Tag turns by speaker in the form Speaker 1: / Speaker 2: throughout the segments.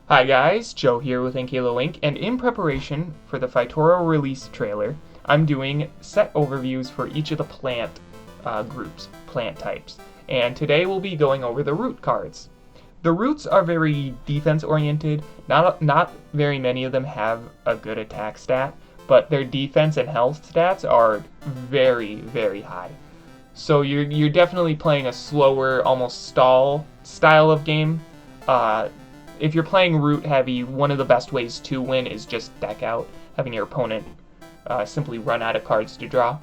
Speaker 1: Hi guys, Joe here with Inkalo Inc. And in preparation for the Phytora release trailer, I'm doing set overviews for each of the plant groups, plant types. And today we'll be going over the root cards. The roots are very defense oriented. Not very many of them have a good attack stat, but their defense and health stats are very, very high. So you're definitely playing a slower, almost stall style of game. If you're playing root heavy, one of the best ways to win is just deck out, having your opponent simply run out of cards to draw.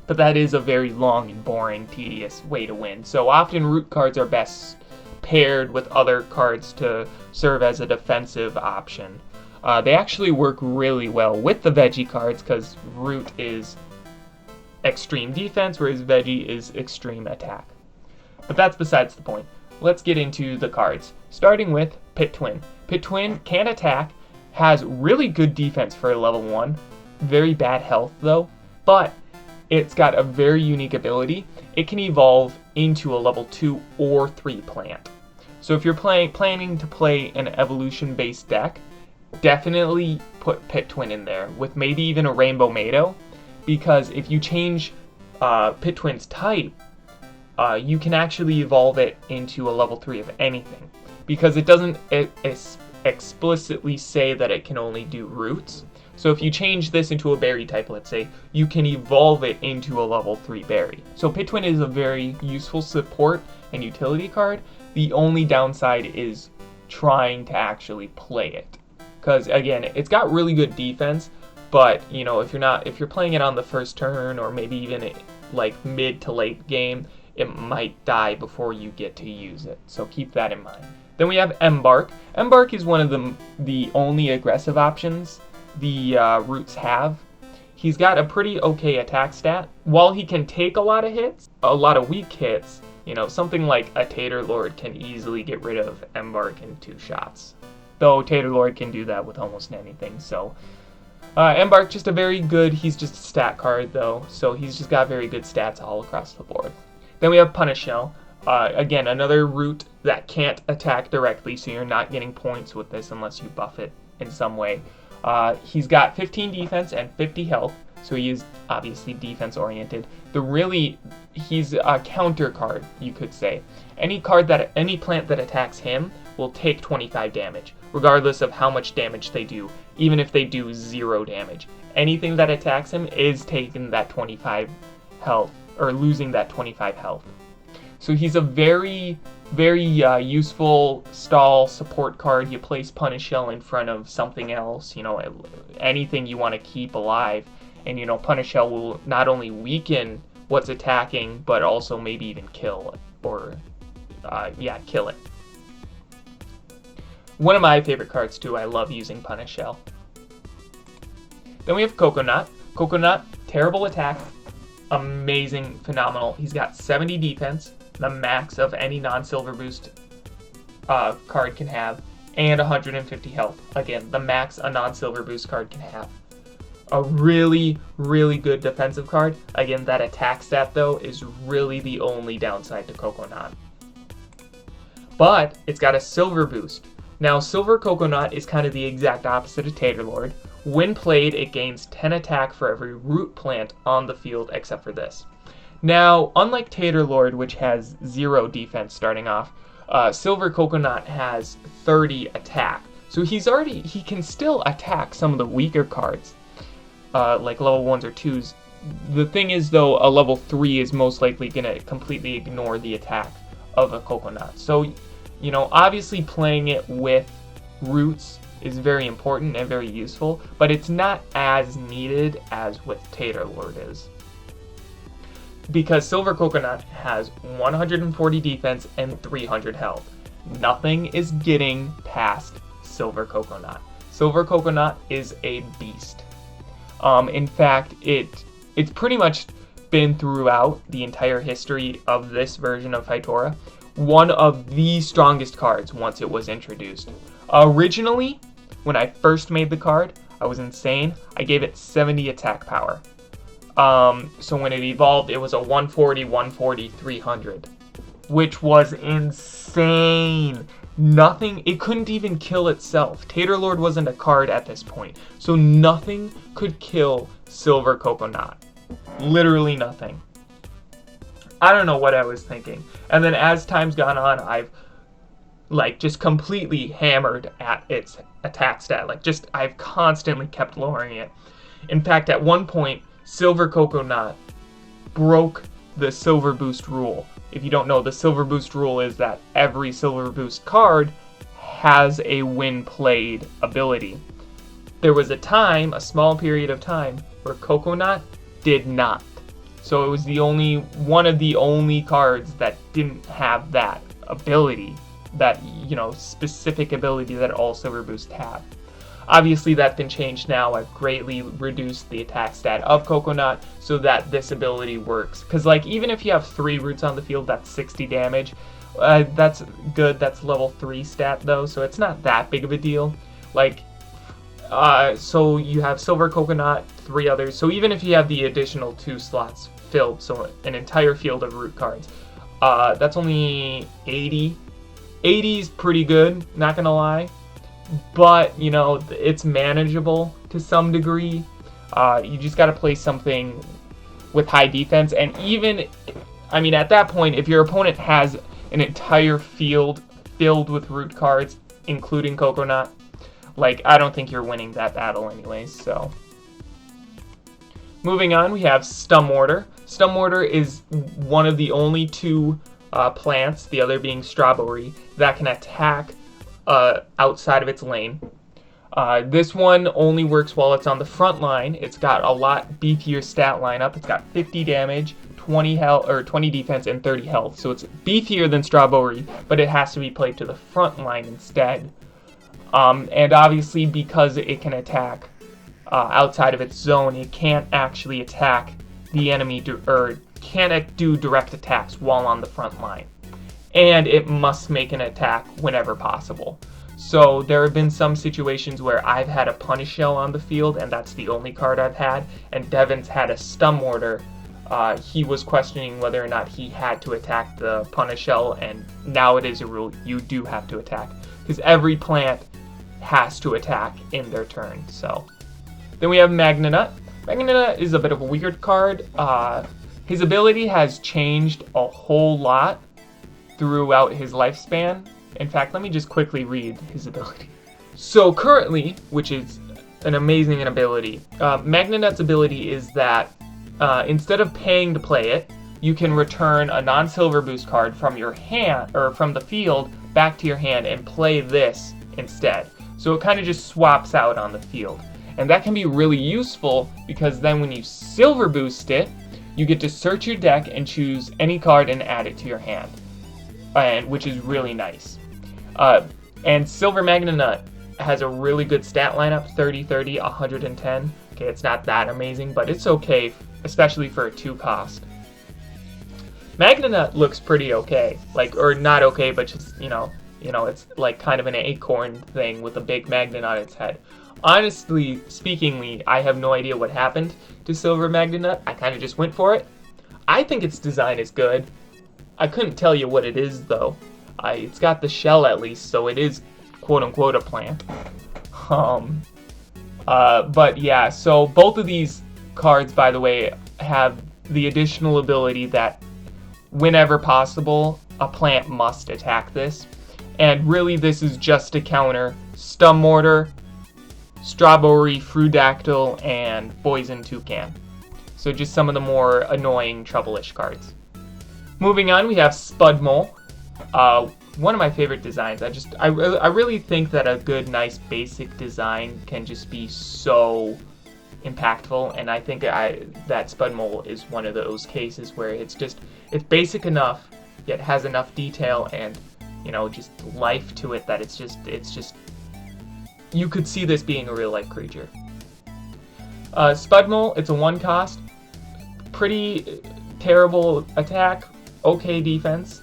Speaker 1: But that is a very long and boring, tedious way to win. So often root cards are best paired with other cards to serve as a defensive option. They actually work really well with the veggie cards because root is extreme defense, whereas veggie is extreme attack. But that's besides the point. Let's get into the cards, starting with Pit Twin. Pit Twin can attack, has really good defense for a level 1, very bad health though, but it's got a very unique ability. It can evolve into a level 2 or 3 plant. So if you're planning to play an evolution-based deck, definitely put Pit Twin in there, with maybe even a Rainbow Mado, because if you change Pit Twin's type, you can actually evolve it into a level 3 of anything, because it doesn't explicitly say that it can only do roots. So if you change this into a berry type, let's say, you can evolve it into a level 3 berry. So Pit Twin is a very useful support and utility card. The only downside is trying to actually play it, because again, it's got really good defense, but you know, if you're playing it on the first turn or maybe even like mid to late game, it might die before you get to use it, so keep that in mind. Then we have Embark. Embark is one of the only aggressive options the roots have. He's got a pretty okay attack stat. While he can take a lot of hits, a lot of weak hits, you know, something like a Tater Lord can easily get rid of Embark in 2 shots. Though Tater Lord can do that with almost anything, so Embark, just a very good, he's just a stat card though, so he's just got very good stats all across the board. Then we have Punish Shell. Again, another root that can't attack directly, so you're not getting points with this unless you buff it in some way. He's got 15 defense and 50 health, so he is obviously defense oriented. He's a counter card, you could say. Any plant that attacks him will take 25 damage, regardless of how much damage they do, even if they do 0 damage. Anything that attacks him is taking that 25 health, or losing that 25 health. So he's a very, very useful stall support card. You place Punish Shell in front of something else, you know, anything you want to keep alive, and you know, Punish Shell will not only weaken what's attacking, but also maybe even kill it, or kill it. One of my favorite cards too. I love using Punish Shell. Then we have Coconut. Coconut, terrible attack, amazing, phenomenal. He's got 70 defense, the max of any non-silver boost card can have, and 150 health. Again, the max a non-silver boost card can have. A really, really good defensive card. Again, that attack stat though is really the only downside to Coconut. But it's got a silver boost. Now, Silver Coconut is kind of the exact opposite of Tater Lord. When played, it gains 10 attack for every root plant on the field except for this. Now, unlike Tater Lord, which has 0 defense starting off, Silver Coconut has 30 attack. So he can still attack some of the weaker cards, like level 1s or 2s. The thing is though, a level 3 is most likely going to completely ignore the attack of a Coconut. So, you know, obviously playing it with roots is very important and very useful, but it's not as needed as with Tater Lord is. Because Silver Coconut has 140 defense and 300 health. Nothing is getting past Silver Coconut. Silver Coconut is a beast. In fact, it's pretty much been throughout the entire history of this version of Phytora one of the strongest cards once it was introduced. Originally, when I first made the card, I was insane. I gave it 70 attack power. So when it evolved, it was a 140, 140, 300, which was insane. Nothing, it couldn't even kill itself. Taterlord wasn't a card at this point, so nothing could kill Silver Coconut. Literally nothing. I don't know what I was thinking. And then as time's gone on, I've like just completely hammered at its attack stat. Like just I've constantly kept lowering it. In fact, at one point, Silver Coconut broke the Silver Boost rule. If you don't know, the Silver Boost rule is that every Silver Boost card has a when played ability. There was a time, a small period of time, where Coconut did not. So it was the only one of the only cards that didn't have that ability, that, you know, specific ability that all Silver Boosts have. Obviously that's been changed now. I've greatly reduced the attack stat of Coconut so that this ability works. Because like even if you have 3 roots on the field, that's 60 damage. That's good. That's level 3 stat though, so it's not that big of a deal. Like, so you have Silver Coconut, 3 others. So even if you have the additional 2 slots filled, so an entire field of root cards, that's only 80. 80 is pretty good, not gonna lie. But, you know, it's manageable to some degree. You just got to play something with high defense. And even, I mean, at that point, if your opponent has an entire field filled with root cards, including Coconut, like, I don't think you're winning that battle anyways, so. Moving on, we have Stumwater. Stumwater is one of the only 2 plants, the other being Strawberry, that can attack outside of its lane. This one only works while it's on the front line. It's got a lot beefier stat lineup. It's got 50 damage, 20 health, or 20 defense, and 30 health. So it's beefier than Strawberry, but it has to be played to the front line instead. And obviously, because it can attack outside of its zone, it can't actually attack the enemy, or can't do direct attacks while on the front line. And it must make an attack whenever possible. So there have been some situations where I've had a Punish Shell on the field, and that's the only card I've had, and Devin's had a Stumwater. He was questioning whether or not he had to attack the Punish Shell, and now it is a rule, you do have to attack, because every plant has to attack in their turn. So then we have Magnanut. Magnanut is a bit of a weird card. His ability has changed a whole lot throughout his lifespan. In fact, let me just quickly read his ability. So currently, which is an amazing ability, Magnanut's ability is that instead of paying to play it, you can return a non-silver boost card from your hand, or from the field, back to your hand and play this instead. So it kind of just swaps out on the field. And that can be really useful because then when you silver boost it, you get to search your deck and choose any card and add it to your hand. Which is really nice. And Silver Magnanut has a really good stat lineup, 30, 30, 110. Okay, it's not that amazing, but it's okay, especially for a 2 cost. Magnanut looks pretty okay, like, or not okay, but just, you know, it's like kind of an acorn thing with a big magnet on its head. Honestly, speakingly, I have no idea what happened to Silver Magnanut. I kind of just went for it. I think its design is good. I couldn't tell you what it is, though. It's got the shell, at least, so it is quote-unquote a plant. But yeah, so both of these cards, by the way, have the additional ability that whenever possible, a plant must attack this. And really, this is just to counter Stumwater, Strawberry, Fruidactyl, and Poison Toucan. So just some of the more annoying, trouble-ish cards. Moving on, we have Spudmole. One of my favorite designs. I really think that a good, nice, basic design can just be so impactful, and I think that Spudmole is one of those cases where it's basic enough, yet has enough detail and, you know, just life to it that it's just you could see this being a real life creature. Spudmole, it's a 1 cost, pretty terrible attack, okay defense,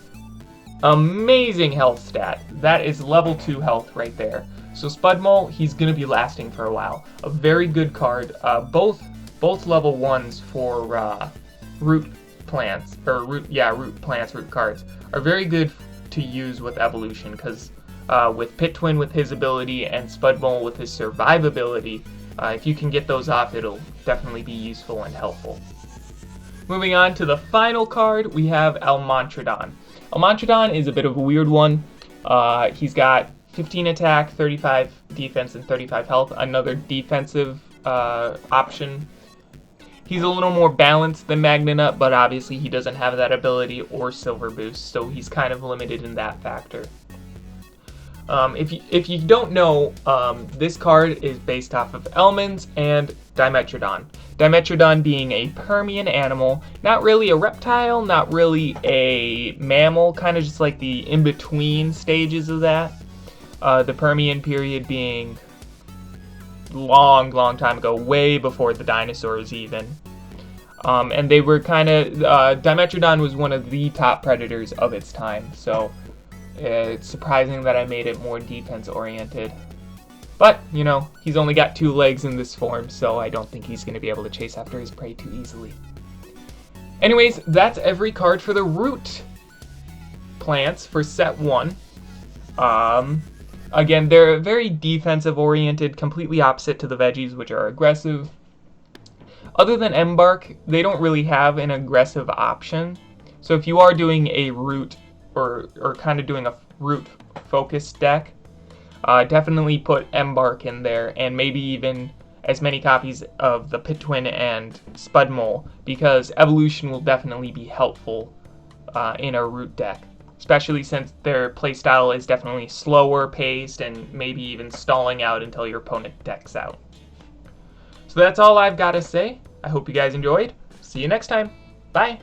Speaker 1: amazing health stat. That is level 2 health right there. So Spudmole, he's gonna be lasting for a while. A very good card. Both level 1s for root plants, or root cards are very good to use with evolution, because with Pit Twin with his ability and Spud Mole with his survivability. If you can get those off, it'll definitely be useful and helpful. Moving on to the final card, we have Almontrodon. Almontrodon is a bit of a weird one. He's got 15 attack, 35 defense, and 35 health. Another defensive option. He's a little more balanced than Magna, but obviously he doesn't have that ability or Silver Boost, so he's kind of limited in that factor. If you don't know, this card is based off of Elmans and Dimetrodon. Dimetrodon being a Permian animal, not really a reptile, not really a mammal, kind of just like the in-between stages of that. The Permian period being long time ago, way before the dinosaurs even. And they were kind of, Dimetrodon was one of the top predators of its time, so it's surprising that I made it more defense-oriented. But, you know, he's only got 2 legs in this form, so I don't think he's going to be able to chase after his prey too easily. Anyways, that's every card for the root plants for set 1. Again, they're very defensive-oriented, completely opposite to the veggies, which are aggressive. Other than embark, they don't really have an aggressive option. So if you are doing a root or kind of doing a root focused deck, definitely put embark in there, and maybe even as many copies of the Pit Twin and Spud Mole, because evolution will definitely be helpful in a root deck, especially since their playstyle is definitely slower paced and maybe even stalling out until your opponent decks out. So that's all I've got to say. I hope you guys enjoyed. See you next time. Bye!